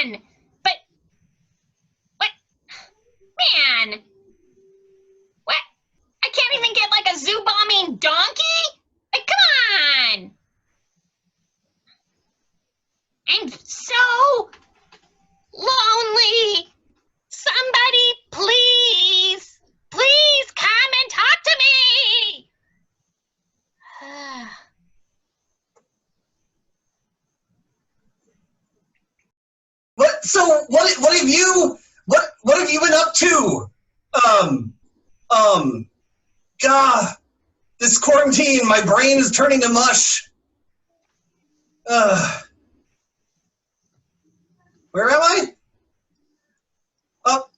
on! But, what? Man! What? I can't even get like a zoo-bombing donkey? Like, come on! I'm so lonely. Somebody, please, please come and talk to me. What? So what have you been up to? God, this quarantine, my brain is turning to mush. Where am I? Oh,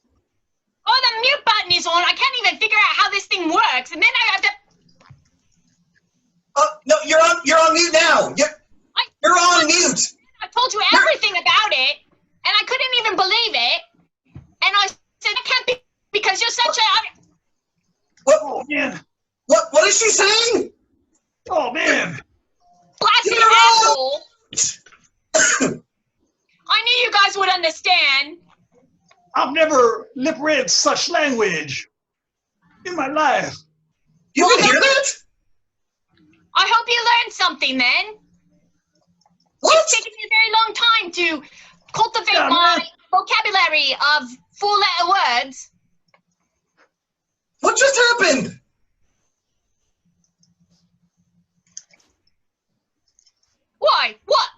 the mute button is on. I can't even figure out how this thing works, and then I have to. No, you're on mute now. You're on mute. I told you everything about it, and I couldn't even believe it. And I said, "It can't be because you're such a." What? Oh, man. What is she saying? Oh, man. Blasted asshole. I knew you guys would understand. I've never lip-read such language in my life. You can hear that? I hope you learned something then. What? It's taken me a very long time to cultivate my vocabulary of four-letter words. What just happened? Why? What?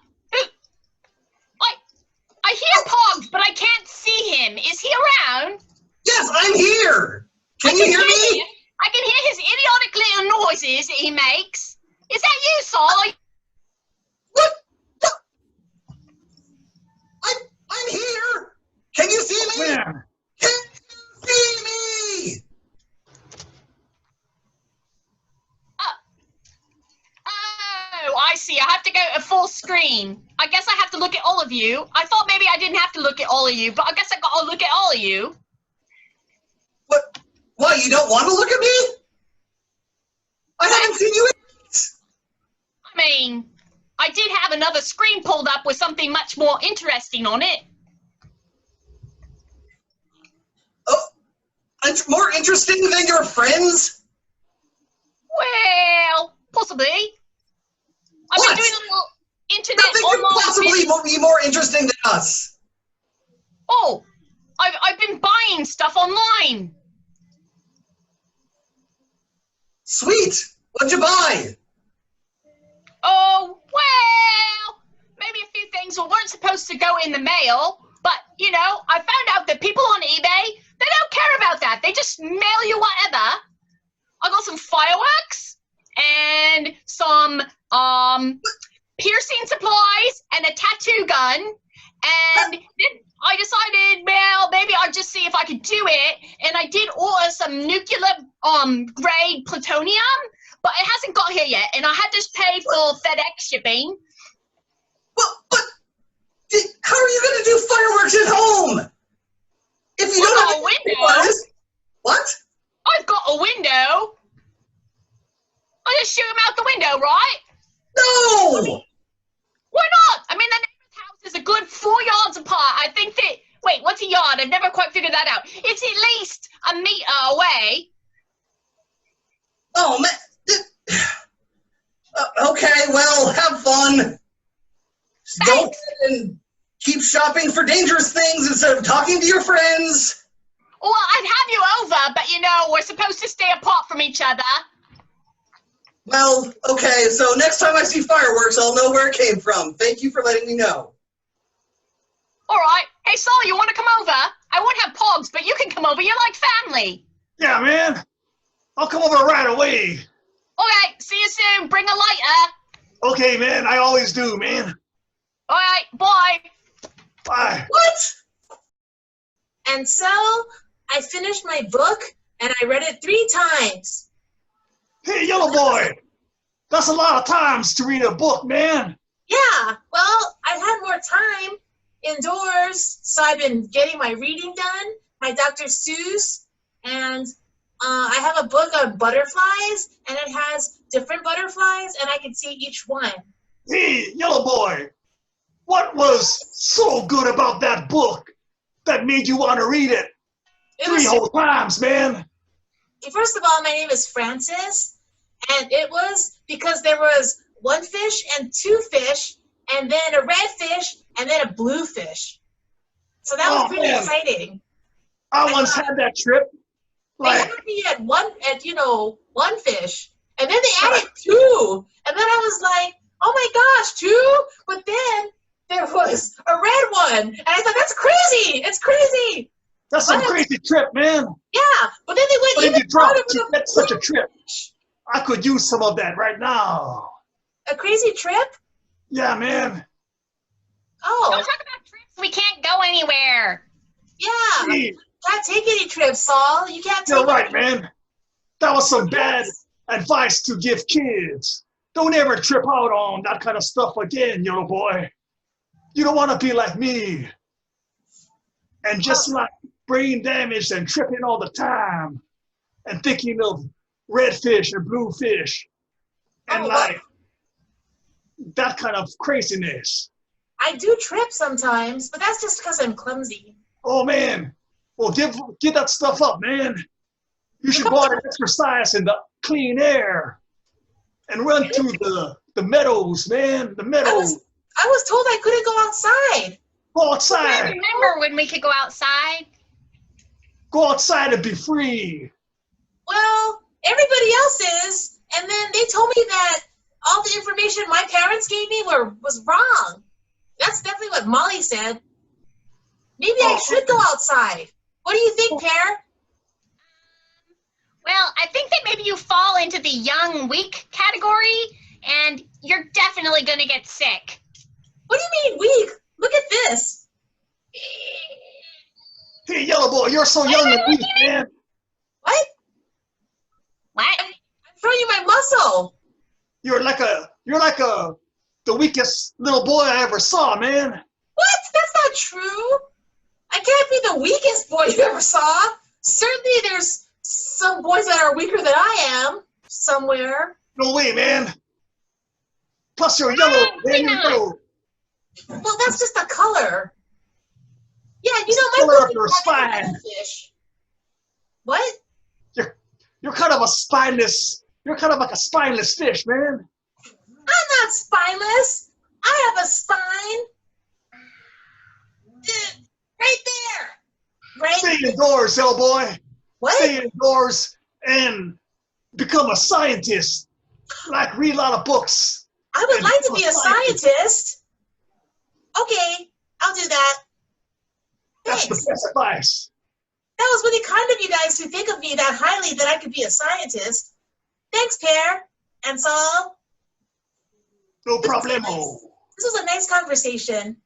I hear Pogs, but I can't see him. Is he around? Yes, I'm here. Can you hear me? I can hear his idiotic little noises that he makes. Is that you, Saul? What? I'm here. Can you see me? Man. Can you see me? Oh, I see. I have to go to full screen. I guess I have to look at all of you. I thought maybe I didn't have to look at all of you, but I guess I got to look at all of you. What? Why, you don't want to look at me? I haven't seen you in. I mean, I did have another screen pulled up with something much more interesting on it. Oh, it's more interesting than your friends? Well, possibly. I've been doing a little internet Nothing online. could possibly be more interesting than us. Oh, I've been buying stuff online. Sweet. What'd you buy? Oh, well, maybe a few things that weren't supposed to go in the mail, but, you know, I found out that people on eBay, they don't care about that. They just mail you whatever. I got some fireworks and some piercing supplies and a tattoo gun, and then I decided, well, maybe I'd just see if I could do it, and I did order some nuclear grade plutonium, but it hasn't got here yet, and I had to pay for FedEx shipping. Well, but how are you going to do fireworks at home? If you don't have a window. What? I've got a window. I'll just shoot him out the window, right? No! Why not? I mean, the neighbor's house is a good 4 yards apart. I think that, wait, what's a yard? I've never quite figured that out. It's at least a meter away. Oh, man. Okay, well, have fun. Just go and keep shopping for dangerous things instead of talking to your friends. Well, I'd have you over, but, you know, we're supposed to stay apart from each other. Well, okay, so next time I see fireworks, I'll know where it came from. Thank you for letting me know. All right. Hey, Saul, you want to come over? I won't have Pogs, but you can come over. You're like family. Yeah, man. I'll come over right away. All right. See you soon. Bring a lighter. Okay, man. I always do, man. All right. Bye. Bye. What? And so I finished my book, and I read it 3 times. Hey, Yellow Boy. That's a lot of times to read a book, man. Yeah, well, I've had more time indoors, so I've been getting my reading done, my Dr. Seuss, and I have a book on butterflies, and it has different butterflies, and I can see each one. Hey, Yellow Boy. What was so good about that book that made you want to read it three whole times, man? First of all, my name is Francis, and it was because there was one fish and two fish, and then a red fish, and then a blue fish. So that was pretty exciting. I once had that trip. They had me at one fish, and then they added two, and then I was like, oh my gosh, two? But then there was a red one, and I thought, that's crazy! It's crazy! That's some crazy trip, man. Yeah, but then they went even farther with to get such a trip. I could use some of that right now. A crazy trip? Yeah, man. Oh. Don't talk about trips. We can't go anywhere. Yeah. Hey. Can't take any trips, Saul. You can't take You're right, man. That was some bad advice to give kids. Don't ever trip out on that kind of stuff again, yellow boy. You don't want to be like me. And just like brain damaged and tripping all the time and thinking of red fish and blue fish and like that kind of craziness. I do trip sometimes, but that's just because I'm clumsy. Oh, man. Well, get that stuff up, man. You should go out and exercise in the clean air and run through the meadows, man. The meadows. I was told I couldn't go outside. Go outside. I remember when we could go outside. Go outside and be free. Well, everybody else is, and then they told me that all the information my parents gave me was wrong. That's definitely what Molly said. Maybe I should go outside. What do you think, Pear? Well, I think that maybe you fall into the young, weak category, and you're definitely going to get sick. What do you mean weak? Look at this. Hey, yellow boy, you're so young and weak, man. What? What? I'm showing you my muscle. You're like the weakest little boy I ever saw, man. What? That's not true. I can't be the weakest boy you ever saw. Certainly there's some boys that are weaker than I am somewhere. No way, man. Plus you're yellow, man. You're yellow. Well, that's just the color. Yeah, you know, my color of your spine. Fish. What? You're kind of a spineless. You're kind of like a spineless fish, man. I'm not spineless. I have a spine. Right there. Right. Stay indoors, yellow boy. What? Stay indoors and become a scientist. Like read a lot of books. I would like to be a scientist. Okay, I'll do that. That's the best advice. That was really kind of you guys to think of me that highly that I could be a scientist. Thanks, Pear and Saul. No problemo. This was a nice conversation.